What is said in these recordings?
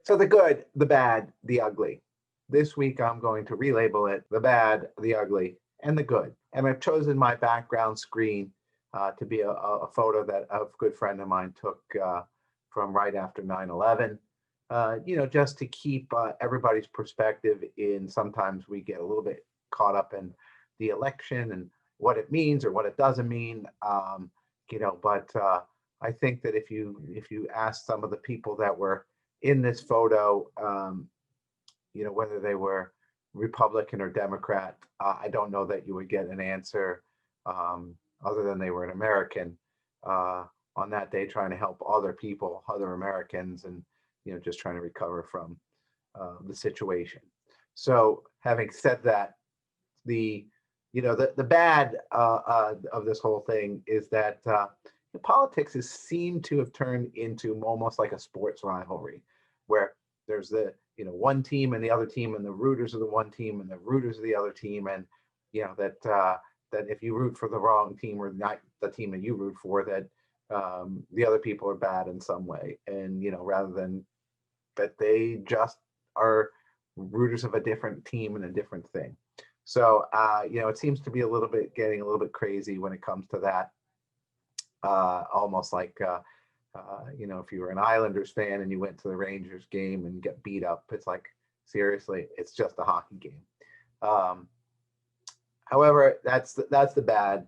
So the good, the bad, the ugly. This week I'm going to relabel it the bad, the ugly, and the good. And I've chosen my background screen to be a photo that a good friend of mine took from right after 9/11. Just to keep everybody's perspective in. Sometimes we get a little bit caught up in the election and what it means or what it doesn't mean. But I think that if you ask some of the people that were in this photo, whether they were Republican or Democrat, I don't know that you would get an answer other than they were an American on that day, trying to help other people, other Americans, and just trying to recover from the situation. So, having said that, the the bad of this whole thing is that politics has seemed to have turned into almost like a sports rivalry, where there's the one team and the other team, and the rooters of the one team and the rooters of the other team, and that if you root for the wrong team or not the team that you root for, that the other people are bad in some way, and rather than that they just are rooters of a different team and a different thing. So it seems to be a little bit getting a little bit crazy when it comes to that. Almost like if you were an Islanders fan and you went to the Rangers game and get beat up, it's like seriously, it's just a hockey game. Um, However, that's the bad.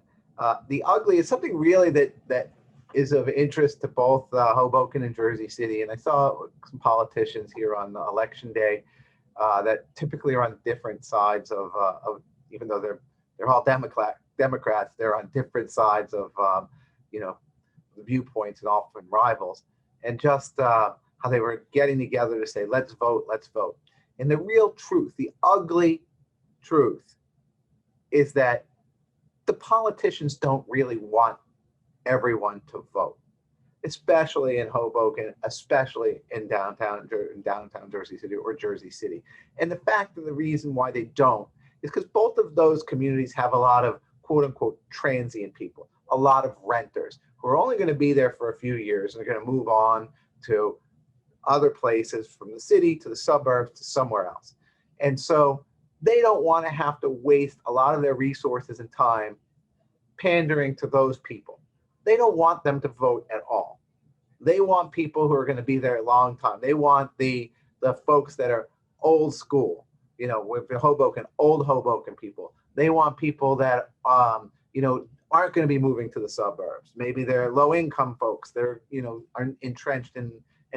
The ugly is something really that is of interest to both Hoboken and Jersey City. And I saw some politicians here on election day that typically are on different sides of even though they're all Democrats, they're on different sides of you know the viewpoints and often rivals, and just how they were getting together to say, let's vote, let's vote. And the real truth, the ugly truth, is that the politicians don't really want everyone to vote, especially in Hoboken, especially in downtown Jersey City or Jersey City. And the fact of the reason why they don't is because both of those communities have a lot of quote unquote transient people, a lot of renters who are only going to be there for a few years and are going to move on to other places from the city to the suburbs to somewhere else. And so they don't want to have to waste a lot of their resources and time pandering to those people. They don't want them to vote at all. They want people who are going to be there a long time. They want the folks that are old school, with Hoboken, old Hoboken people. They want people that aren't going to be moving to the suburbs. Maybe they're low income folks. They're are entrenched and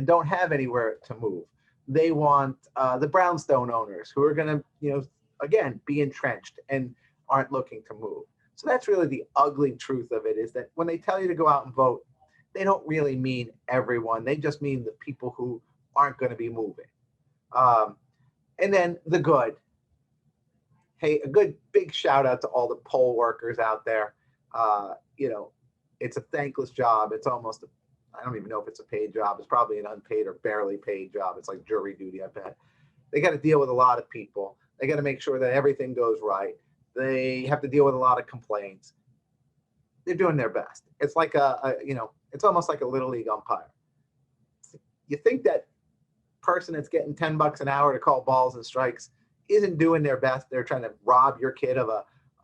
don't have anywhere to move. They want the brownstone owners who are going to again be entrenched and aren't looking to move. So that's really the ugly truth of it, is that when they tell you to go out and vote, they don't really mean everyone. They just mean the people who aren't going to be moving. Um, and then the good. Hey, a good big shout out to all the poll workers out there. It's a thankless job. It's almost, I don't even know if it's a paid job. It's probably an unpaid or barely paid job. It's like jury duty, I bet. They got to deal with a lot of people. They got to make sure that everything goes right. They have to deal with a lot of complaints. They're doing their best. It's like it's almost like a little league umpire. You think that person that's getting $10 an hour to call balls and strikes isn't doing their best? They're trying to rob your kid of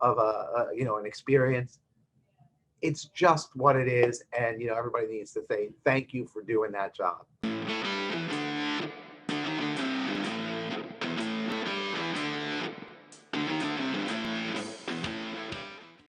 an experience. It's just what it is, and everybody needs to say thank you for doing that job.